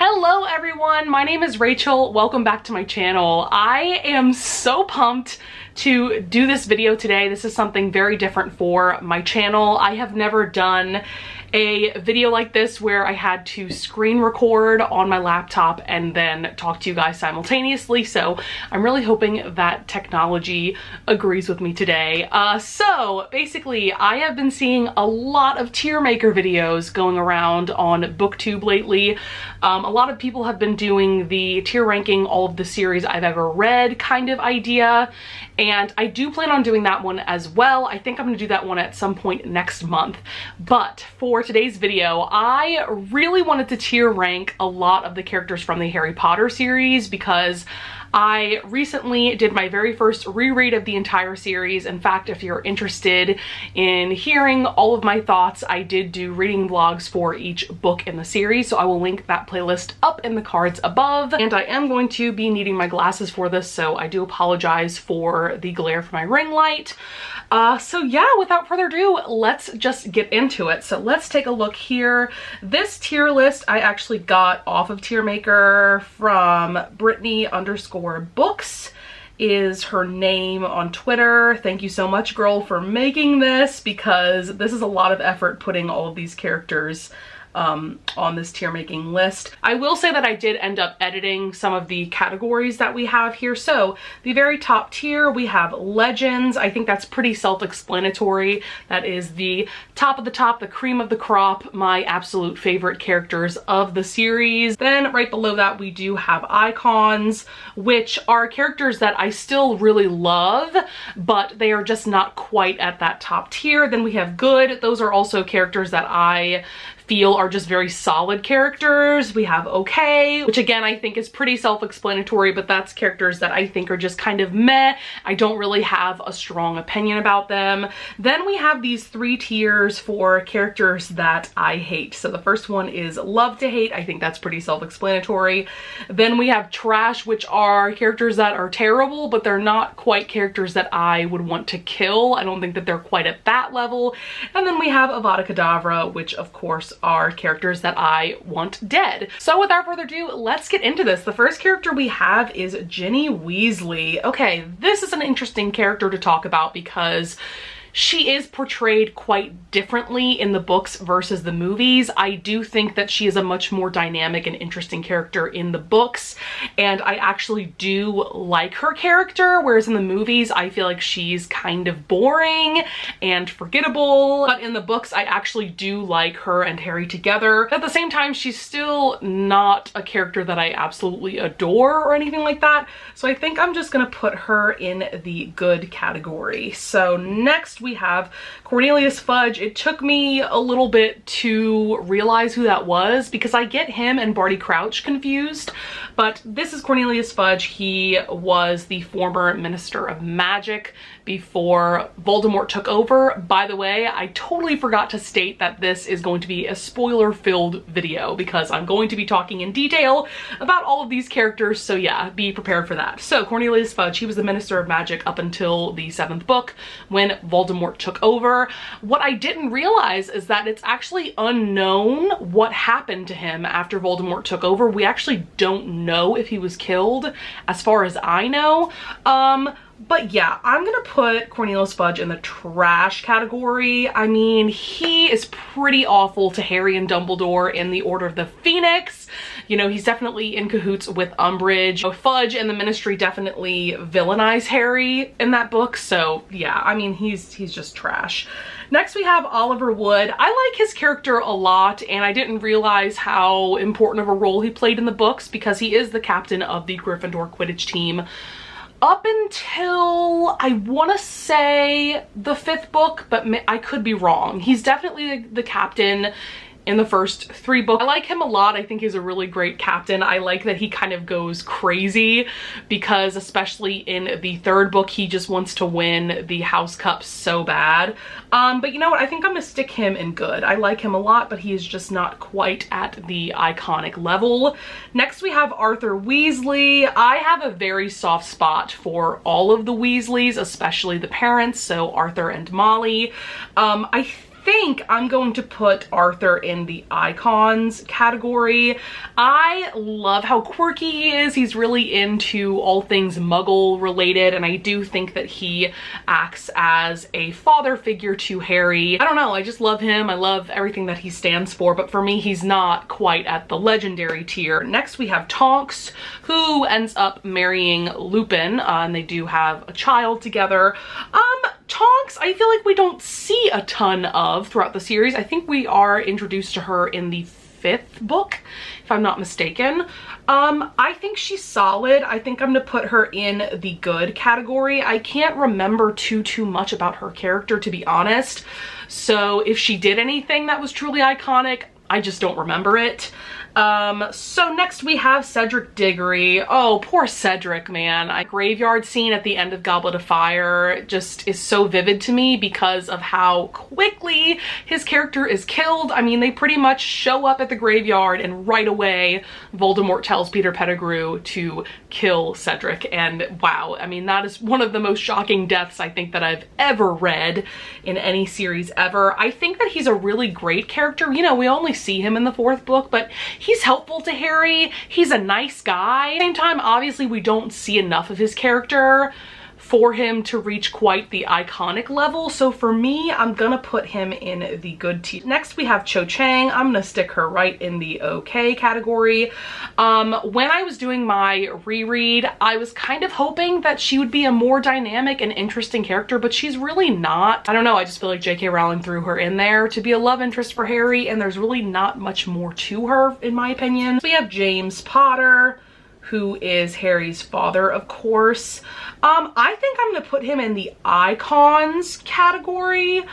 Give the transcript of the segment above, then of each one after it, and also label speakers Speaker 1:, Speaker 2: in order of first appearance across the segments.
Speaker 1: Hello everyone, my name is Rachel. Welcome back to my channel. I am so pumped to do this video today. This is something very different for my channel. I have never done a video like this where I had to screen record on my laptop and then talk to you guys simultaneously, so I'm really hoping that technology agrees with me today. So basically I have been seeing a lot of tier maker videos going around on BookTube lately. A lot of people have been doing the tier ranking all of the series I've ever read kind of idea, and I do plan on doing that one as well. I think I'm gonna do that one at some point next month. But for today's video, I really wanted to tier rank a lot of the characters from the Harry Potter series because I recently did my very first reread of the entire series. In fact, if you're interested in hearing all of my thoughts, I did do reading vlogs for each book in the series, so I will link that playlist up in the cards above. And I am going to be needing my glasses for this, so I do apologize for the glare from my ring light. So yeah, without further ado, let's just get into it. So let's take a look here. This tier list I actually got off of Tiermaker from Brittany_books is her name on Twitter. Thank you so much, girl, for making this, because this is a lot of effort putting all of these characters on this tier making list. I will say that I did end up editing some of the categories that we have here. So the very top tier, we have legends. I think that's pretty self-explanatory. That is the top of the top, the cream of the crop, my absolute favorite characters of the series. Then right below that, we do have icons, which are characters that I still really love, but they are just not quite at that top tier. Then we have good. Those are also characters that I feel are just very solid characters. We have okay, which again I think is pretty self-explanatory, but that's characters that I think are just kind of meh. I don't really have a strong opinion about them. Then we have these three tiers for characters that I hate. So the first one is love to hate. I think that's pretty self-explanatory. Then we have trash, which are characters that are terrible, but they're not quite characters that I would want to kill. I don't think that they're quite at that level. And then we have Avada Kedavra, which of course are characters that I want dead. So without further ado, let's get into this. The first character we have is Ginny Weasley. Okay, this is an interesting character to talk about because she is portrayed quite differently in the books versus the movies. I do think that she is a much more dynamic and interesting character in the books, and I actually do like her character, whereas in the movies I feel like she's kind of boring and forgettable. But in the books I actually do like her and Harry together. At the same time, she's still not a character that I absolutely adore or anything like that, so I think I'm just gonna put her in the good category. So next we have Cornelius Fudge. It took me a little bit to realize who that was because I get him and Barty Crouch confused, but this is Cornelius Fudge. He was the former Minister of Magic before Voldemort took over. By the way, I totally forgot to state that this is going to be a spoiler-filled video because I'm going to be talking in detail about all of these characters, so yeah, be prepared for that. So Cornelius Fudge, he was the Minister of Magic up until the 7th book when Voldemort took over. What I didn't realize is that it's actually unknown what happened to him after Voldemort took over. We actually don't know if he was killed, as far as I know. But yeah, I'm gonna put Cornelius Fudge in the trash category. I mean, he is pretty awful to Harry and Dumbledore in the Order of the Phoenix. You know, he's definitely in cahoots with Umbridge. Fudge and the Ministry definitely villainize Harry in that book, so yeah, I mean, he's just trash. Next we have Oliver Wood. I like his character a lot, and I didn't realize how important of a role he played in the books because he is the captain of the Gryffindor Quidditch team up until, I want to say, the 5th book, but I could be wrong. He's definitely the captain in the first 3 books. I like him a lot. I think he's a really great captain. I like that he kind of goes crazy because especially in the 3rd book, he just wants to win the House Cup so bad. But you know what? I think I'm gonna stick him in good. I like him a lot, but he is just not quite at the iconic level. Next we have Arthur Weasley. I have a very soft spot for all of the Weasleys, especially the parents, so Arthur and Molly. I think I'm going to put Arthur in the icons category. I love how quirky he is. He's really into all things Muggle related, and I do think that he acts as a father figure to Harry. I don't know, I just love him. I love everything that he stands for, but for me, he's not quite at the legendary tier. Next, we have Tonks, who ends up marrying Lupin, and they do have a child together. Tonks, I feel like we don't see a ton of throughout the series. I think we are introduced to her in the 5th book, if I'm not mistaken. I think she's solid. I think I'm gonna put her in the good category. I can't remember too much about her character, to be honest. So if she did anything that was truly iconic, I just don't remember it. So next we have Cedric Diggory. Oh, poor Cedric, man. A graveyard scene at the end of Goblet of Fire just is so vivid to me because of how quickly his character is killed. I mean, they pretty much show up at the graveyard and right away Voldemort tells Peter Pettigrew to kill Cedric. And wow, I mean, that is one of the most shocking deaths I think that I've ever read in any series ever. I think that he's a really great character. You know, we only see him in the 4th book, but he's helpful to Harry. He's a nice guy. At the same time, obviously, we don't see enough of his character for him to reach quite the iconic level. So for me, I'm gonna put him in the good tier. Next, we have Cho Chang. I'm gonna stick her right in the okay category. When I was doing my reread, I was kind of hoping that she would be a more dynamic and interesting character, but she's really not. I don't know, I just feel like J.K. Rowling threw her in there to be a love interest for Harry, and there's really not much more to her, in my opinion. So we have James Potter, who is Harry's father, of course. I think I'm gonna put him in the icons category.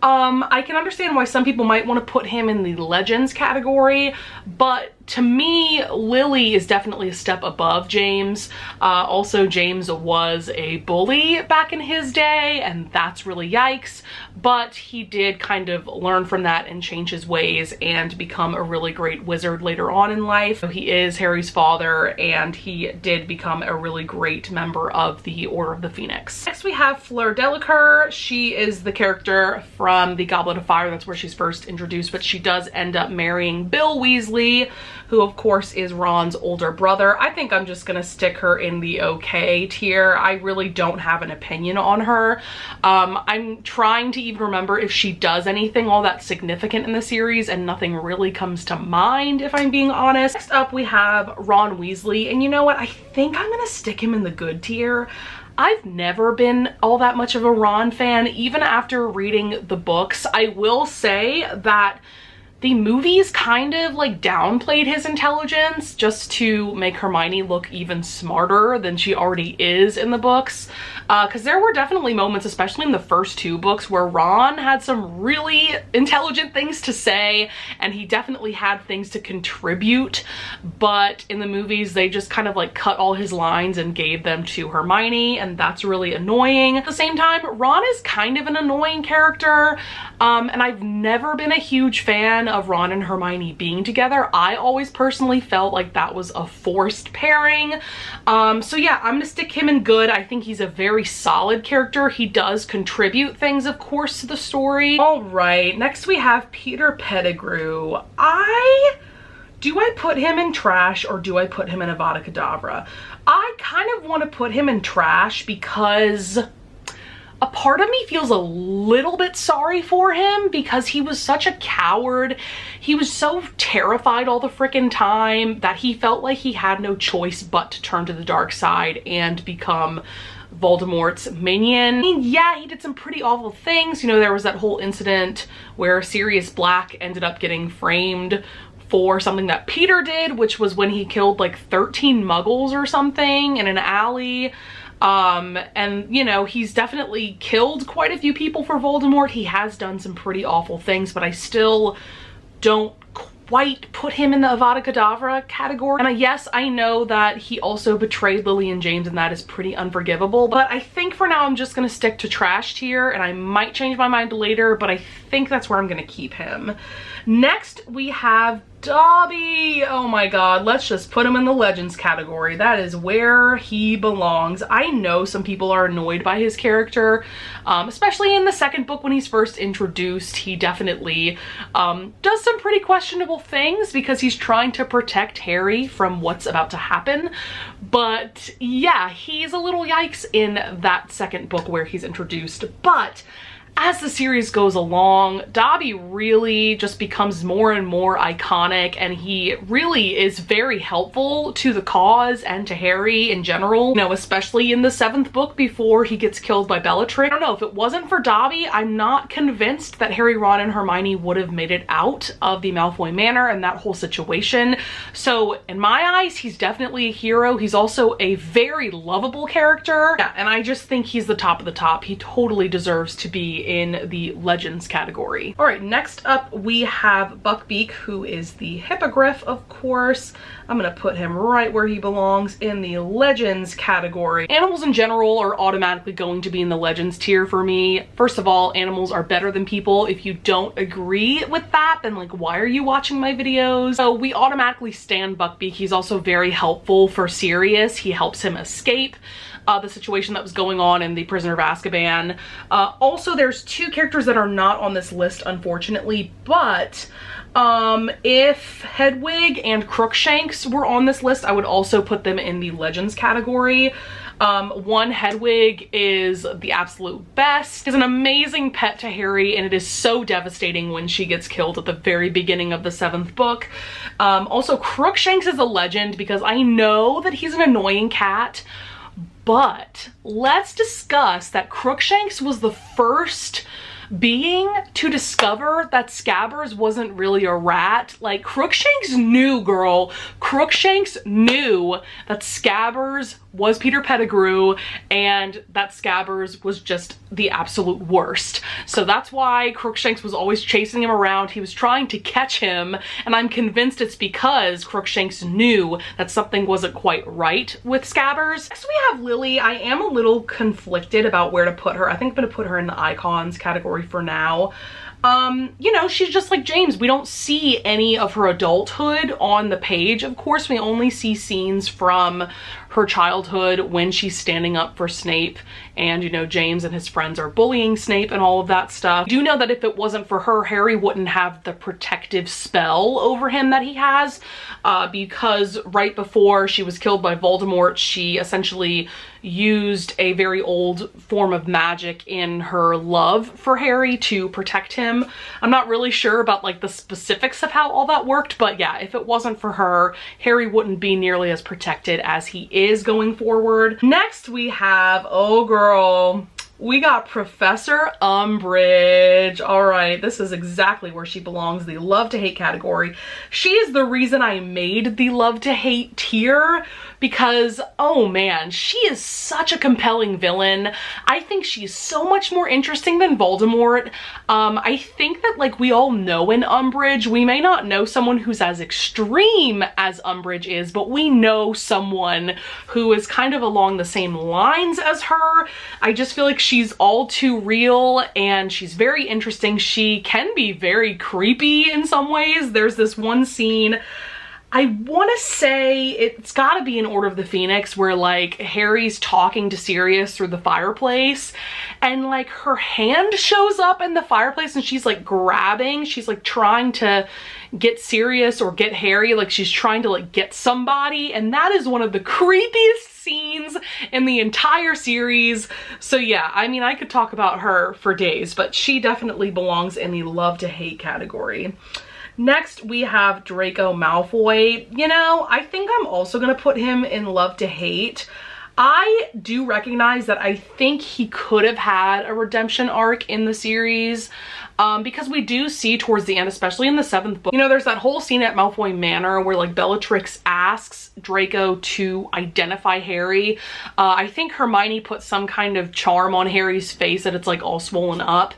Speaker 1: I can understand why some people might want to put him in the legends category, but to me, Lily is definitely a step above James. Also, James was a bully back in his day, and that's really yikes, but he did kind of learn from that and change his ways and become a really great wizard later on in life. So he is Harry's father, and he did become a really great member of the Order of the Phoenix. Next, we have Fleur Delacour. She is the character from the Goblet of Fire. That's where she's first introduced, but she does end up marrying Bill Weasley, who of course is Ron's older brother. I think I'm just gonna stick her in the okay tier. I really don't have an opinion on her. I'm trying to even remember if she does anything all that significant in the series, and nothing really comes to mind, if I'm being honest. Next up, we have Ron Weasley, and you know what? I think I'm gonna stick him in the good tier. I've never been all that much of a Ron fan, even after reading the books. I will say that the movies kind of like downplayed his intelligence just to make Hermione look even smarter than she already is in the books. Because there were definitely moments, especially in the first 2 books, where Ron had some really intelligent things to say, and he definitely had things to contribute, but in the movies they just kind of like cut all his lines and gave them to Hermione, and that's really annoying. At the same time, Ron is kind of an annoying character, and I've never been a huge fan of Ron and Hermione being together. I always personally felt like that was a forced pairing. So yeah, I'm gonna stick him in good. I think he's a very solid character. He does contribute things, of course, to the story. All right, next we have Peter Pettigrew. Do I put him in trash or do I put him in Avada Kedavra? I kind of want to put him in trash because a part of me feels a little bit sorry for him because he was such a coward. He was so terrified all the frickin' time that he felt like he had no choice but to turn to the dark side and become Voldemort's minion. I mean, yeah, he did some pretty awful things. You know, there was that whole incident where Sirius Black ended up getting framed for something that Peter did, which was when he killed like 13 muggles or something in an alley. And you know, he's definitely killed quite a few people for Voldemort. He has done some pretty awful things, but I still don't quite put him in the Avada Kedavra category. And yes, I know that he also betrayed Lily and James, and that is pretty unforgivable, but I think for now I'm just gonna stick to trash tier, and I might change my mind later, but I think that's where I'm gonna keep him. Next, we have Dobby. Oh my god, let's just put him in the Legends category. That is where he belongs. I know some people are annoyed by his character, especially in the second book when he's first introduced. He definitely does some pretty questionable things because he's trying to protect Harry from what's about to happen. But yeah, he's a little yikes in that second book where he's introduced. But as the series goes along, Dobby really just becomes more and more iconic, and he really is very helpful to the cause and to Harry in general, you know, especially in the 7th book before he gets killed by Bellatrix. I don't know, if it wasn't for Dobby, I'm not convinced that Harry, Ron, and Hermione would have made it out of the Malfoy Manor and that whole situation. So in my eyes, he's definitely a hero. He's also a very lovable character. Yeah, and I just think he's the top of the top. He totally deserves to be in the Legends category. All right, next up we have Buckbeak, who is the hippogriff, of course. I'm gonna put him right where he belongs in the Legends category. Animals in general are automatically going to be in the Legends tier for me. First of all, animals are better than people. If you don't agree with that, then like, why are you watching my videos? So we automatically stan Buckbeak. He's also very helpful for Sirius. He helps him escape the situation that was going on in the Prisoner of Azkaban. Also, there's 2 characters that are not on this list, unfortunately, but if Hedwig and Crookshanks were on this list, I would also put them in the Legends category. One, Hedwig is the absolute best. She's an amazing pet to Harry, and it is so devastating when she gets killed at the very beginning of the 7th book. Also, Crookshanks is a legend because I know that he's an annoying cat, but let's discuss that Crookshanks was the first being to discover that Scabbers wasn't really a rat. Like, Crookshanks knew, girl. Crookshanks knew that Scabbers was Peter Pettigrew and that Scabbers was just the absolute worst. So that's why Crookshanks was always chasing him around. He was trying to catch him, and I'm convinced it's because Crookshanks knew that something wasn't quite right with Scabbers. Next we have Lily. I am a little conflicted about where to put her. I think I'm gonna put her in the icons category for now. You know, she's just like James. We don't see any of her adulthood on the page. Of course, we only see scenes from her childhood when she's standing up for Snape and, you know, James and his friends are bullying Snape and all of that stuff. I do know that if it wasn't for her, Harry wouldn't have the protective spell over him that he has, because right before she was killed by Voldemort, she essentially used a very old form of magic in her love for Harry to protect him. I'm not really sure about like the specifics of how all that worked, but yeah, if it wasn't for her, Harry wouldn't be nearly as protected as he is going forward. Next we have, oh girl, we got Professor Umbridge. All right, this is exactly where she belongs, the love to hate category. She is the reason I made the love to hate tier, because, oh man, she is such a compelling villain. I think she's so much more interesting than Voldemort. I think that, like, we all know in Umbridge, we may not know someone who's as extreme as Umbridge is, but we know someone who is kind of along the same lines as her. I just feel like she's all too real and she's very interesting. She can be very creepy in some ways. There's this one scene, I want to say it's got to be in Order of the Phoenix, where like Harry's talking to Sirius through the fireplace and like her hand shows up in the fireplace and she's like grabbing, she's like trying to get Sirius or get Harry, like she's trying to like get somebody, and that is one of the creepiest scenes in the entire series. So yeah, I mean, I could talk about her for days, but she definitely belongs in the love to hate category. Next, we have Draco Malfoy. You know, I think I'm also gonna put him in love to hate. I do recognize that I think he could have had a redemption arc in the series, because we do see towards the end, especially in the 7th book, you know, there's that whole scene at Malfoy Manor where like Bellatrix asks Draco to identify Harry. I think Hermione put some kind of charm on Harry's face that it's like all swollen up,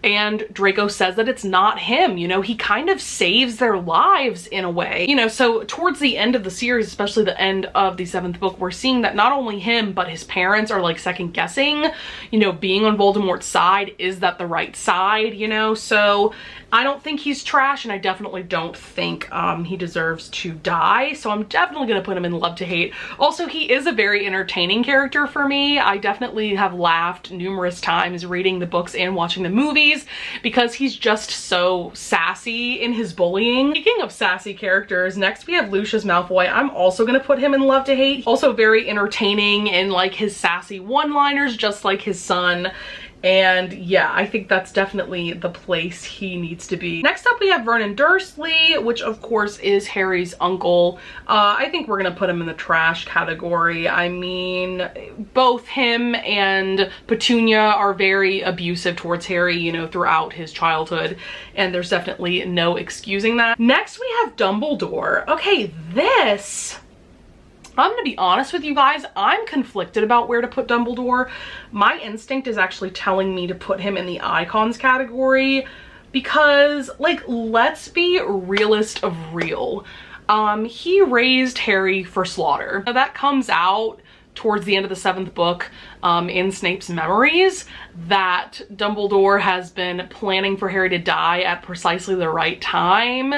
Speaker 1: and Draco says that it's not him. You know, he kind of saves their lives in a way, you know. So towards the end of the series, especially the end of the 7th book, we're seeing that not only him, but his parents are like second guessing, you know, being on Voldemort's side. Is that the right side, you know? So I don't think he's trash, and I definitely don't think he deserves to die. So I'm definitely gonna put him in love to hate. Also, he is a very entertaining character for me. I definitely have laughed numerous times reading the books and watching the movies because he's just so sassy in his bullying. Speaking of sassy characters, next we have Lucius Malfoy. I'm also gonna put him in love to hate. Also very entertaining in like his sassy one-liners, just like his son. And yeah, I think that's definitely the place he needs to be. Next up we have Vernon Dursley, which of course is Harry's uncle. I think we're gonna put him in the trash category. I mean, both him and Petunia are very abusive towards Harry, you know, throughout his childhood, and there's definitely no excusing that. Next we have Dumbledore. Okay, I'm gonna be honest with you guys, I'm conflicted about where to put Dumbledore. My instinct is actually telling me to put him in the icons category because, like, let's be realist of real. He raised Harry for slaughter. Now, that comes out towards the end of the 7th book in Snape's memories, that Dumbledore has been planning for Harry to die at precisely the right time.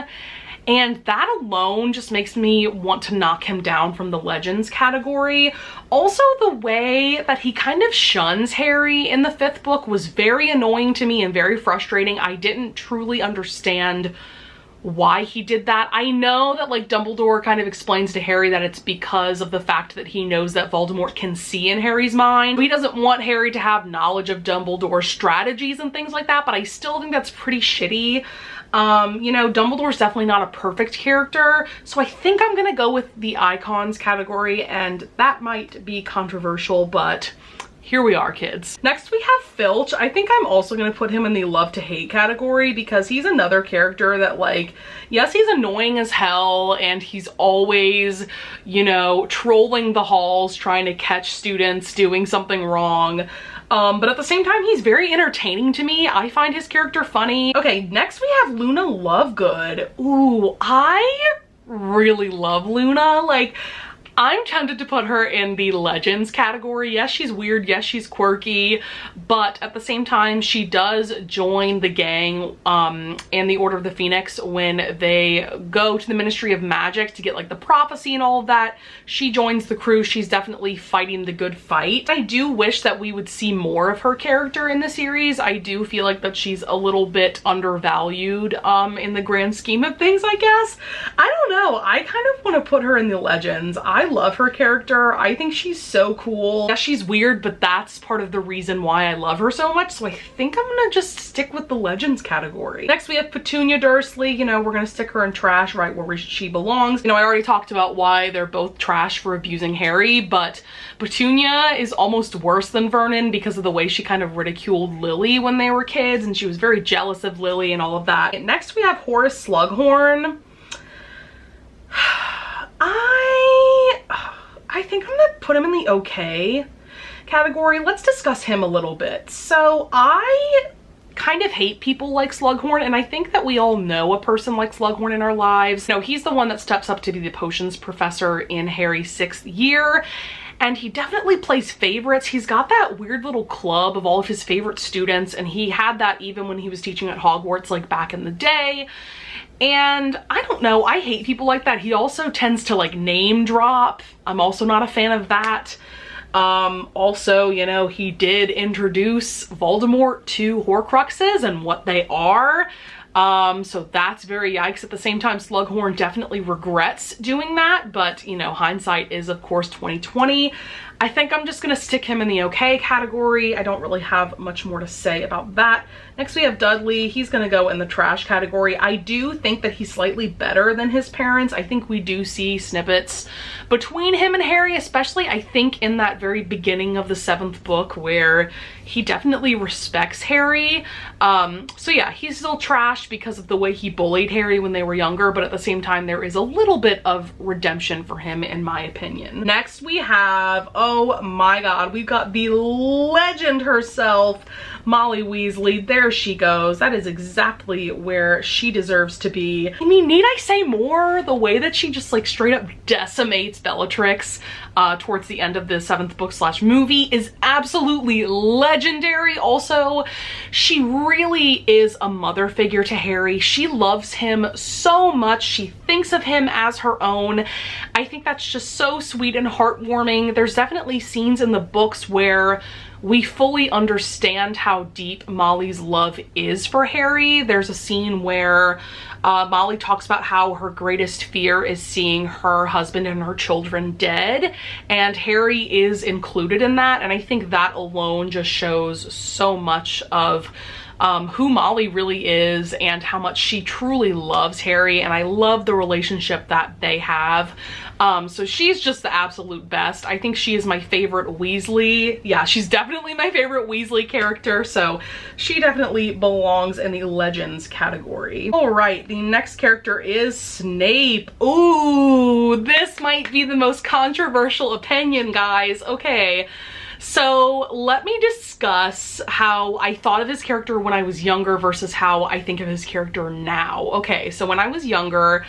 Speaker 1: And that alone just makes me want to knock him down from the Legends category. Also, the way that he kind of shuns Harry in the 5th book was very annoying to me and very frustrating. I didn't truly understand why he did that. I know that like Dumbledore kind of explains to Harry that it's because of the fact that he knows that Voldemort can see in Harry's mind. He doesn't want Harry to have knowledge of Dumbledore's strategies and things like that, but I still think that's pretty shitty. You know, Dumbledore's definitely not a perfect character, so I think I'm gonna go with the icons category, and that might be controversial, but here we are, kids. Next we have Filch. I think I'm also gonna put him in the love to hate category because he's another character that, like, yes, he's annoying as hell and he's always, you know, trolling the halls trying to catch students doing something wrong. But at the same time, he's very entertaining to me. I find his character funny. Okay, next we have Luna Lovegood. Ooh, I really love Luna. Like, I'm tempted to put her in the Legends category. Yes, she's weird. Yes, she's quirky. But at the same time, she does join the gang in the Order of the Phoenix when they go to the Ministry of Magic to get like the prophecy and all of that. She joins the crew. She's definitely fighting the good fight. I do wish that we would see more of her character in the series. I do feel like that she's a little bit undervalued in the grand scheme of things, I guess. I don't know. I kind of want to put her in the Legends. I love her character. I think she's so cool. Yeah, she's weird, but that's part of the reason why I love her so much. So I think I'm gonna just stick with the Legends category. Next we have Petunia Dursley. You know, we're gonna stick her in trash right where she belongs. You know, I already talked about why they're both trash for abusing Harry, but Petunia is almost worse than Vernon because of the way she kind of ridiculed Lily when they were kids, and she was very jealous of Lily and all of that. And next we have Horace Slughorn. I think I'm gonna put him in the okay category. Let's discuss him a little bit. So I kind of hate people like Slughorn, and I think that we all know a person like Slughorn in our lives. No, he's the one that steps up to be the potions professor in Harry's 6th year, and he definitely plays favorites. He's got that weird little club of all of his favorite students, and he had that even when he was teaching at Hogwarts, like back in the day. And I don't know, I hate people like that. He also tends to like name drop. I'm also not a fan of that. Also, you know, he did introduce Voldemort to Horcruxes and what they are. So that's very yikes. At the same time, Slughorn definitely regrets doing that, but you know, hindsight is of course 2020. I think I'm just gonna stick him in the okay category. I don't really have much more to say about that. Next we have Dudley. He's gonna go in the trash category. I do think that he's slightly better than his parents. I think we do see snippets between him and Harry, especially I think in that very beginning of the 7th book where he definitely respects Harry. So yeah, he's still trash because of the way he bullied Harry when they were younger, but at the same time there is a little bit of redemption for him in my opinion. Next we have, oh my god, we've got the legend herself, Molly Weasley, there she goes. That is exactly where she deserves to be. I mean, need I say more? The way that she just like straight up decimates Bellatrix towards the end of the 7th book / movie is absolutely legendary. Also, she really is a mother figure to Harry. She loves him so much. She thinks of him as her own. I think that's just so sweet and heartwarming. There's definitely scenes in the books where we fully understand how deep Molly's love is for Harry. There's a scene where Molly talks about how her greatest fear is seeing her husband and her children dead, and Harry is included in that, and I think that alone just shows so much of who Molly really is and how much she truly loves Harry, and I love the relationship that they have. So she's just the absolute best. I think she is my favorite Weasley. Yeah, she's definitely my favorite Weasley character, so she definitely belongs in the Legends category. All right, the next character is Snape. Ooh, this might be the most controversial opinion, guys. Okay. So let me discuss how I thought of his character when I was younger versus how I think of his character now. Okay, so when I was younger,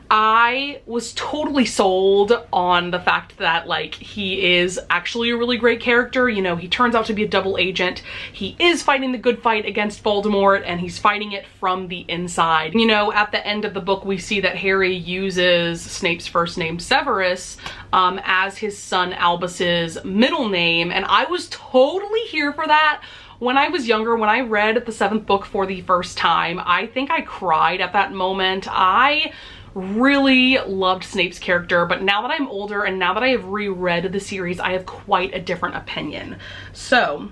Speaker 1: I was totally sold on the fact that like he is actually a really great character. You know, he turns out to be a double agent. He is fighting the good fight against Voldemort, and he's fighting it from the inside. You know, at the end of the book, we see that Harry uses Snape's first name, Severus, as his son Albus's middle name, and I was totally here for that. When I was younger, when I read the 7th book for the first time, I think I cried at that moment. I really loved Snape's character, but now that I'm older and now that I have reread the series, I have quite a different opinion. So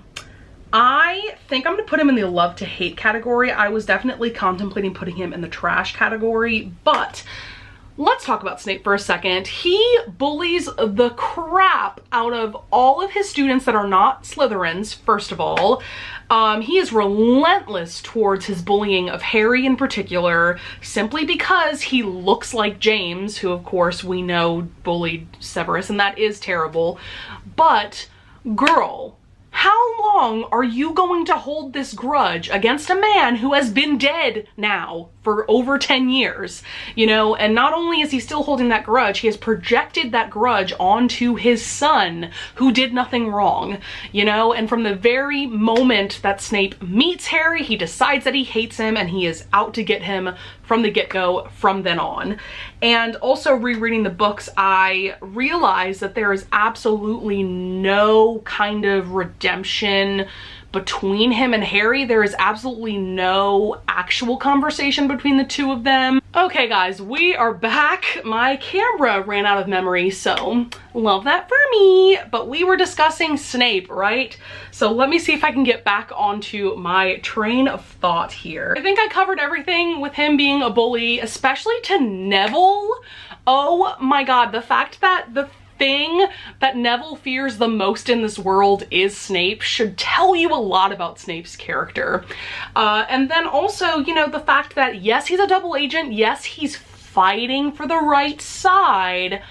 Speaker 1: I think I'm gonna put him in the love to hate category. I was definitely contemplating putting him in the trash category, but let's talk about Snape for a second. He bullies the crap out of all of his students that are not Slytherins, first of all. He is relentless towards his bullying of Harry in particular, simply because he looks like James, who of course we know bullied Severus, and that is terrible. But girl, how long are you going to hold this grudge against a man who has been dead now for over 10 years? You know, and not only is he still holding that grudge, he has projected that grudge onto his son, who did nothing wrong, you know? And from the very moment that Snape meets Harry, he decides that he hates him and he is out to get him from the get-go from then on. And also rereading the books, I realized that there is absolutely no kind of redemption between him and Harry. There is absolutely no actual conversation between the two of them. Okay guys, we are back. My camera ran out of memory, so love that for me. But we were discussing Snape, right? So let me see if I can get back onto my train of thought here. I think I covered everything with him being a bully, especially to Neville. Oh my god, the fact that the thing that Neville fears the most in this world is Snape should tell you a lot about Snape's character. And then also, you know, the fact that yes, he's a double agent, yes, he's fighting for the right side,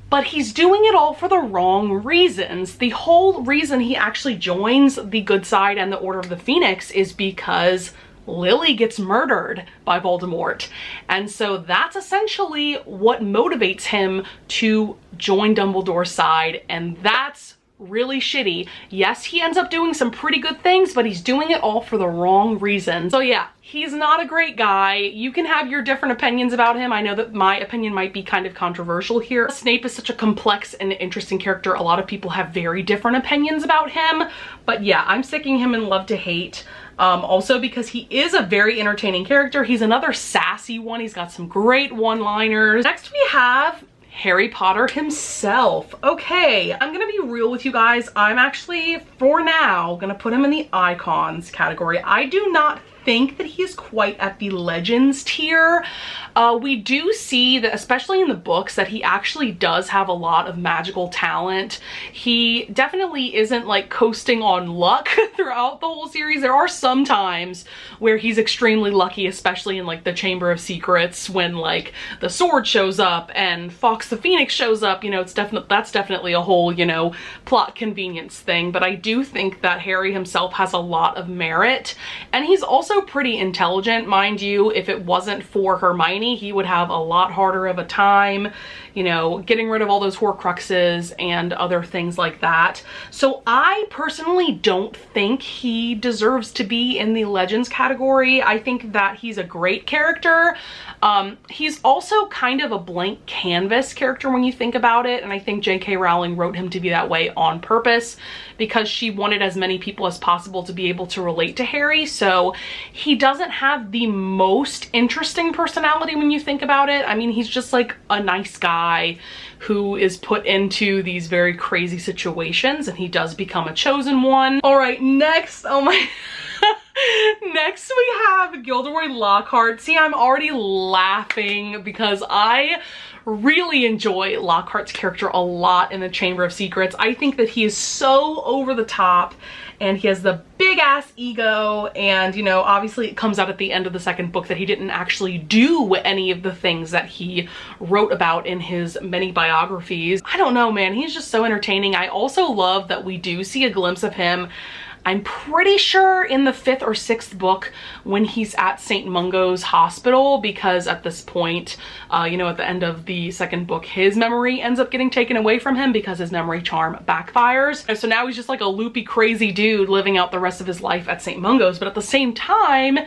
Speaker 1: but he's doing it all for the wrong reasons. The whole reason he actually joins the good side and the Order of the Phoenix is because Lily gets murdered by Voldemort. And so that's essentially what motivates him to join Dumbledore's side, and that's really shitty. Yes, he ends up doing some pretty good things, but he's doing it all for the wrong reasons. So yeah, he's not a great guy. You can have your different opinions about him. I know that my opinion might be kind of controversial here. Snape is such a complex and interesting character. A lot of people have very different opinions about him, but yeah, I'm sticking him in love to hate. Also because he is a very entertaining character. He's another sassy one. He's got some great one-liners. Next we have Harry Potter himself. Okay, I'm gonna be real with you guys. I'm actually, for now, gonna put him in the icons category. I do not think that he's quite at the Legends tier. We do see that, especially in the books, that he actually does have a lot of magical talent. He definitely isn't like coasting on luck throughout the whole series. There are some times where he's extremely lucky, especially in like the Chamber of Secrets when like the sword shows up and Fawkes the Phoenix shows up. You know, that's definitely a whole, you know, plot convenience thing. But I do think that Harry himself has a lot of merit, and he's also pretty intelligent. Mind you, if it wasn't for Hermione, he would have a lot harder of a time, you know, getting rid of all those Horcruxes and other things like that. So I personally don't think he deserves to be in the Legends category. I think that he's a great character. He's also kind of a blank canvas character when you think about it, and I think J.K. Rowling wrote him to be that way on purpose because she wanted as many people as possible to be able to relate to Harry. So he doesn't have the most interesting personality when you think about it. I mean, he's just like a nice guy who is put into these very crazy situations, and he does become a chosen one. All right, next, oh my... Next we have Gilderoy Lockhart. See, I'm already laughing because I really enjoy Lockhart's character a lot in the Chamber of Secrets. I think that he is so over the top and he has the big ass ego, and you know, obviously it comes out at the end of the second book that he didn't actually do any of the things that he wrote about in his many biographies. I don't know, man, he's just so entertaining. I also love that we do see a glimpse of him, I'm pretty sure in the 5th or 6th book when he's at St. Mungo's hospital, because at this point, you know, at the end of the 2nd book, his memory ends up getting taken away from him because his memory charm backfires. And so now he's just like a loopy, crazy dude living out the rest of his life at St. Mungo's, but at the same time,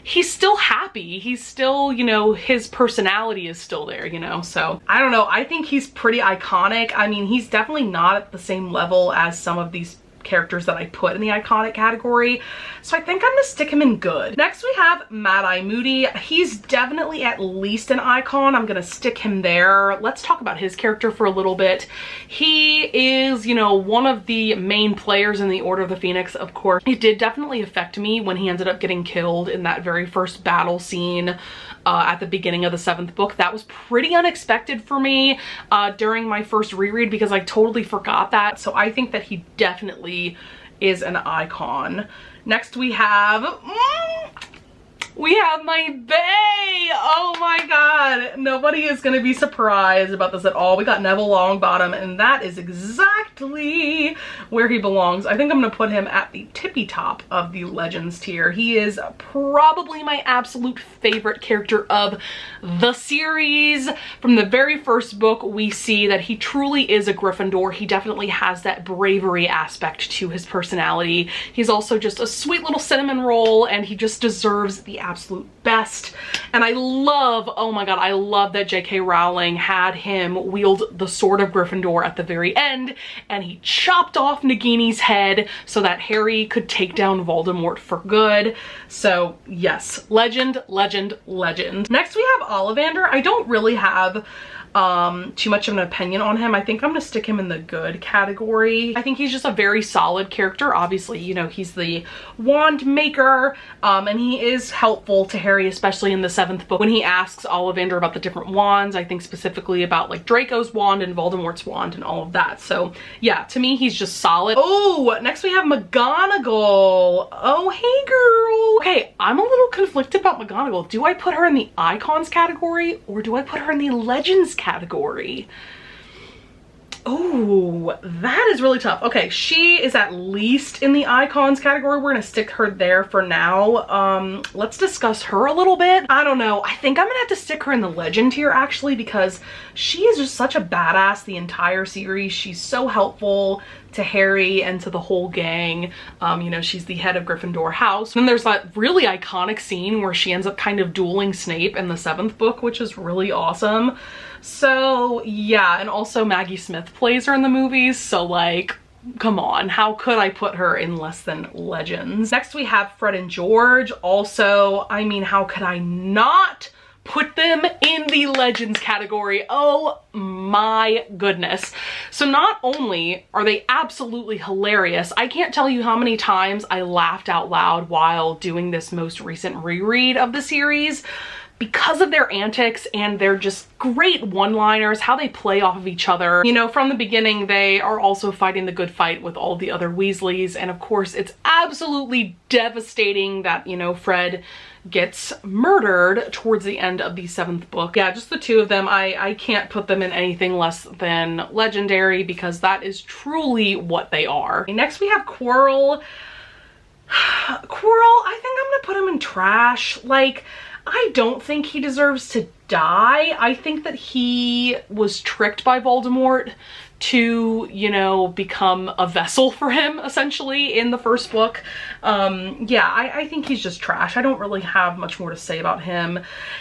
Speaker 1: he's still happy. He's still, you know, his personality is still there, you know? So I don't know. I think he's pretty iconic. I mean, he's definitely not at the same level as some of these characters that I put in the iconic category, so I think I'm gonna stick him in good. Next we have Maddie Moody. He's definitely at least an icon. I'm gonna stick him there. Let's talk about his character for a little bit. He is, you know, one of the main players in the Order of the Phoenix, of course. It did definitely affect me when he ended up getting killed in that very first battle scene at the beginning of the 7th book. That was pretty unexpected for me during my first reread because I totally forgot that. So I think that he definitely is an icon. Next we have my bae. Oh my god, nobody is gonna be surprised about this at all. We got Neville Longbottom, and that is exactly where he belongs. I think I'm gonna put him at the tippy top of the Legends tier. He is probably my absolute favorite character of the series. From the very first book, we see that he truly is a Gryffindor. He definitely has that bravery aspect to his personality. He's also just a sweet little cinnamon roll, and he just deserves the absolute best. And I love, oh my god, I love that J.K. Rowling had him wield the sword of Gryffindor at the very end, and he chopped off Nagini's head so that Harry could take down Voldemort for good. So yes, legend, legend, legend. Next we have Ollivander. I don't really have too much of an opinion on him. I think I'm gonna stick him in the good category. I think he's just a very solid character. Obviously, you know, he's the wand maker, and he is helpful to Harry, especially in the 7th book when he asks Ollivander about the different wands. I think specifically about like Draco's wand and Voldemort's wand and all of that. So yeah, to me, he's just solid. Oh, next we have Mcgonagall. Oh, hey girl. Okay, I'm a little conflicted about Mcgonagall. Do I put her in the icons category or do I put her in the legends category? Oh, that is really tough. Okay, she is at least in the icons category. We're gonna stick her there for now. Let's discuss her a little bit. I don't know. I think I'm gonna have to stick her in the legend tier actually, because she is just such a badass the entire series. She's so helpful to Harry and to the whole gang. You know, she's the head of Gryffindor House. And there's that really iconic scene where she ends up kind of dueling Snape in the 7th book, which is really awesome. So yeah, and also Maggie Smith plays her in the movies, so like, come on, how could I put her in less than legends? Next we have Fred and George. Also, I mean, how could I not put them in the Legends category. Oh my goodness. So not only are they absolutely hilarious, I can't tell you how many times I laughed out loud while doing this most recent reread of the series because of their antics and their just great one-liners, how they play off of each other. You know, from the beginning, they are also fighting the good fight with all the other Weasleys. And of course, it's absolutely devastating that, you know, Fred gets murdered towards the end of the 7th book. Yeah, just the two of them. I can't put them in anything less than legendary because that is truly what they are. Next, we have Quirrell. Quirrell, I think I'm gonna put him in trash. Like, I don't think he deserves to die. I think that he was tricked by Voldemort to, you know, become a vessel for him, essentially, in the 1st book. Yeah, I think he's just trash. I don't really have much more to say about him.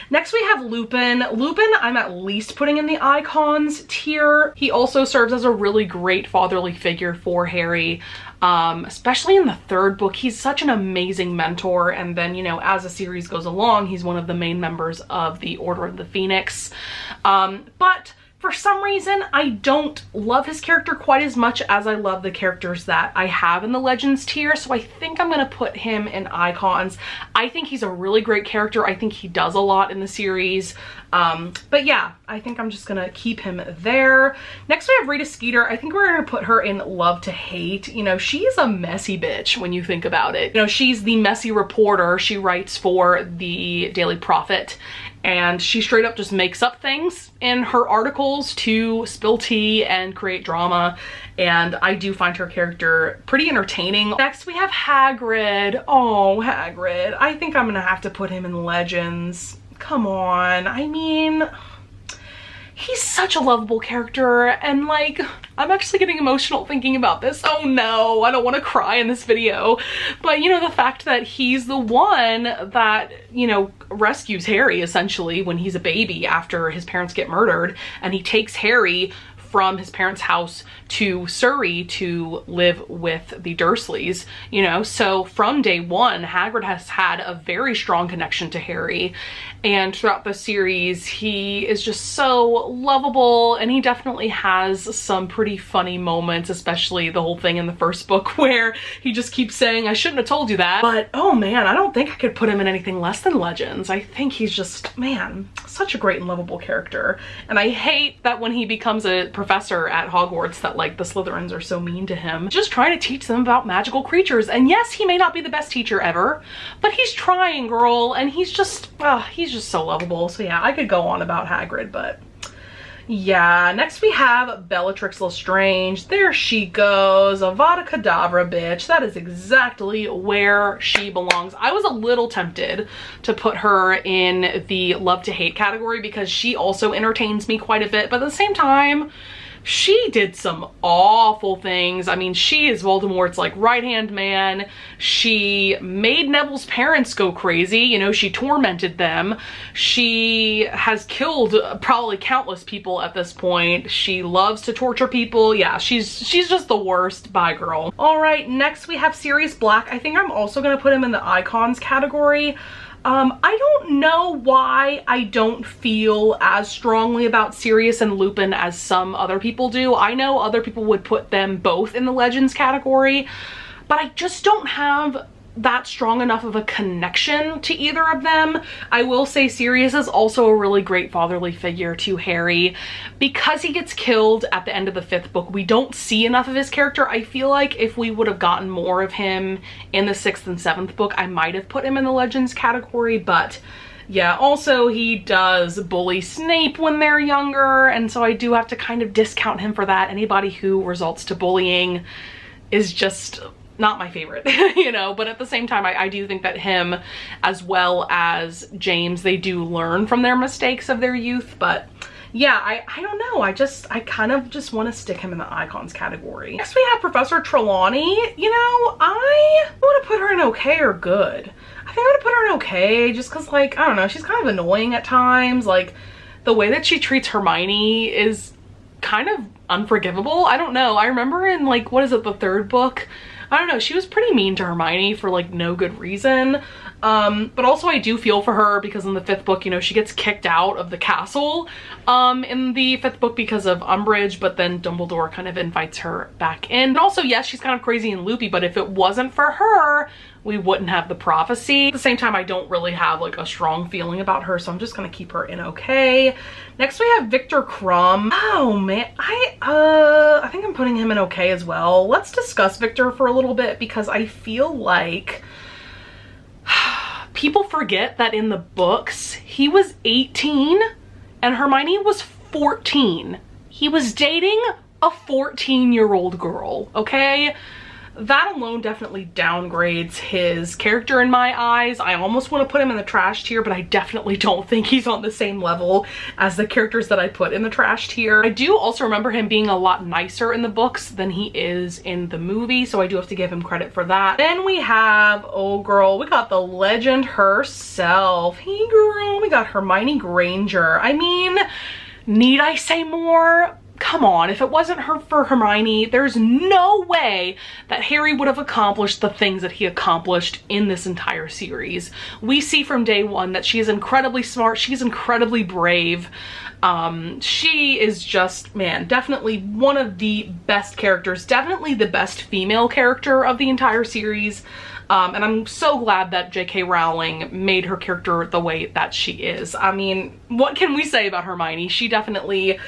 Speaker 1: Next, we have Lupin. Lupin, I'm at least putting in the icons tier. He also serves as a really great fatherly figure for Harry. Especially in the 3rd book. He's such an amazing mentor, and then, you know, as the series goes along, he's one of the main members of the Order of the Phoenix. But for some reason, I don't love his character quite as much as I love the characters that I have in the Legends tier, so I think I'm gonna put him in icons. I think he's a really great character. I think he does a lot in the series. But yeah, I think I'm just gonna keep him there. Next, we have Rita Skeeter. I think we're gonna put her in love to hate. You know, she's a messy bitch when you think about it. You know, she's the messy reporter. She writes for the Daily Prophet, and she straight up just makes up things in her articles to spill tea and create drama. And I do find her character pretty entertaining. Next, we have Hagrid. Oh, Hagrid. I think I'm gonna have to put him in Legends. Come on. I mean, he's such a lovable character, and like, I'm actually getting emotional thinking about this. Oh no, I don't want to cry in this video. But you know, the fact that he's the one that, you know, rescues Harry essentially when he's a baby after his parents get murdered, and he takes Harry from his parents' house to Surrey to live with the Dursleys, you know. So from day one, Hagrid has had a very strong connection to Harry, and throughout the series, he is just so lovable, and he definitely has some pretty funny moments, especially the whole thing in the 1st book where he just keeps saying, I shouldn't have told you that. But oh man, I don't think I could put him in anything less than Legends. I think he's just, man, such a great and lovable character. And I hate that when he becomes a professor at Hogwarts that like the Slytherins are so mean to him, just trying to teach them about magical creatures. And yes, he may not be the best teacher ever, but he's trying, girl, and he's just so lovable. So yeah, I could go on about Hagrid, but yeah. Next we have Bellatrix Lestrange. There she goes, Avada Kedavra, bitch. That is exactly where she belongs. I was a little tempted to put her in the love to hate category because she also entertains me quite a bit, but at the same time, she did some awful things. I mean, she is Voldemort's like right-hand man. She made Neville's parents go crazy. You know, she tormented them. She has killed probably countless people at this point. She loves to torture people. Yeah, she's just the worst. Bye, girl. All right, next we have Sirius Black. I think I'm also gonna put him in the icons category. I don't know why I don't feel as strongly about Sirius and Lupin as some other people do. I know other people would put them both in the Legends category, but I just don't have that strong enough of a connection to either of them. I will say Sirius is also a really great fatherly figure to Harry. Because he gets killed at the end of the 5th book, we don't see enough of his character. I feel like if we would have gotten more of him in the 6th and 7th book, I might have put him in the Legends category, but yeah, also he does bully Snape when they're younger, and so I do have to kind of discount him for that. Anybody who resorts to bullying is just not my favorite, you know, but at the same time, I do think that him as well as James, they do learn from their mistakes of their youth. But yeah, I don't know. I kind of just want to stick him in the icons category. Next we have Professor Trelawney. You know, I want to put her in okay or good. I think I'm gonna put her in okay just because, like, I don't know, she's kind of annoying at times. Like, the way that she treats Hermione is kind of unforgivable. I don't know. I remember in, like, what is it, the 3rd book? I don't know, she was pretty mean to Hermione for like no good reason. But also I do feel for her because in the 5th book, you know, she gets kicked out of the castle in the 5th book because of Umbridge, but then Dumbledore kind of invites her back in. And also, yes, she's kind of crazy and loopy, but if it wasn't for her, we wouldn't have the prophecy. At the same time, I don't really have like a strong feeling about her, so I'm just gonna keep her in okay. Next we have Viktor Krum. Oh man, I think I'm putting him in okay as well. Let's discuss Viktor for a little bit because I feel like people forget that in the books, he was 18 and Hermione was 14. He was dating a 14-year-old girl, okay? That alone definitely downgrades his character in my eyes. I almost want to put him in the trash tier, but I definitely don't think he's on the same level as the characters that I put in the trash tier. I do also remember him being a lot nicer in the books than he is in the movie, so I do have to give him credit for that. Then we have, oh girl, we got the legend herself. Hey girl, we got Hermione Granger. I mean, need I say more? Come on, if it wasn't for Hermione, there's no way that Harry would have accomplished the things that he accomplished in this entire series. We see from day one that she is incredibly smart, she's incredibly brave. She is just, man, definitely one of the best characters, definitely the best female character of the entire series. And I'm so glad that J.K. Rowling made her character the way that she is. I mean, what can we say about Hermione? She definitely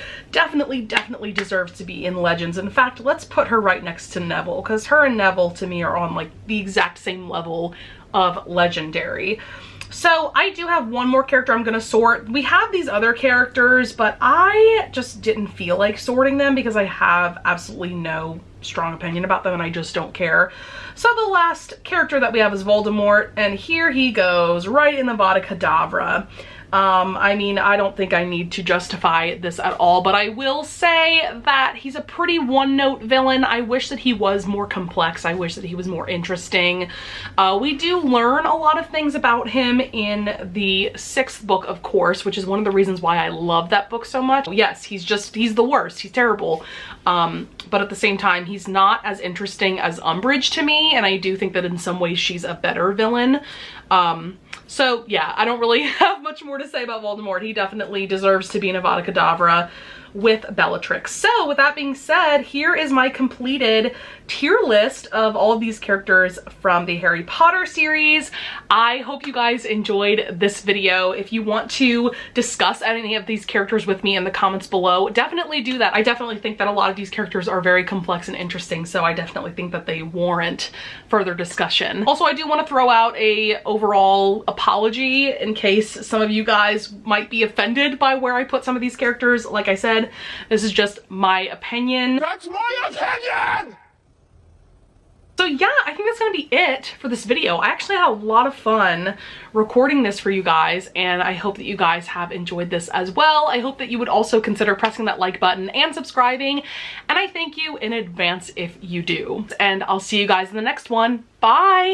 Speaker 1: deserves to be in Legends. In fact, let's put her right next to Neville, because her and Neville to me are on like the exact same level of legendary. So I do have one more character I'm gonna sort. We have these other characters, but I just didn't feel like sorting them because I have absolutely no strong opinion about them and I just don't care. So the last character that we have is Voldemort, and here he goes right in the Avada Kedavra. I mean, I don't think I need to justify this at all, but I will say that he's a pretty one-note villain. I wish that he was more complex. I wish that he was more interesting. We do learn a lot of things about him in the 6th book, of course, which is one of the reasons why I love that book so much. Yes, he's the worst. He's terrible. But at the same time, he's not as interesting as Umbridge to me, and I do think that in some ways she's a better villain. So yeah, I don't really have much more to say about Voldemort. He definitely deserves to be in Avada Kedavra with Bellatrix. So with that being said, here is my completed tier list of all of these characters from the Harry Potter series. I hope you guys enjoyed this video. If you want to discuss any of these characters with me in the comments below, definitely do that. I definitely think that a lot of these characters are very complex and interesting, so I definitely think that they warrant further discussion. Also, I do want to throw out a overall apology in case some of you guys might be offended by where I put some of these characters. Like I said, this is just my opinion.
Speaker 2: That's my opinion!
Speaker 1: So yeah, I think that's gonna be it for this video. I actually had a lot of fun recording this for you guys, and I hope that you guys have enjoyed this as well. I hope that you would also consider pressing that like button and subscribing, and I thank you in advance if you do. And I'll see you guys in the next one. Bye!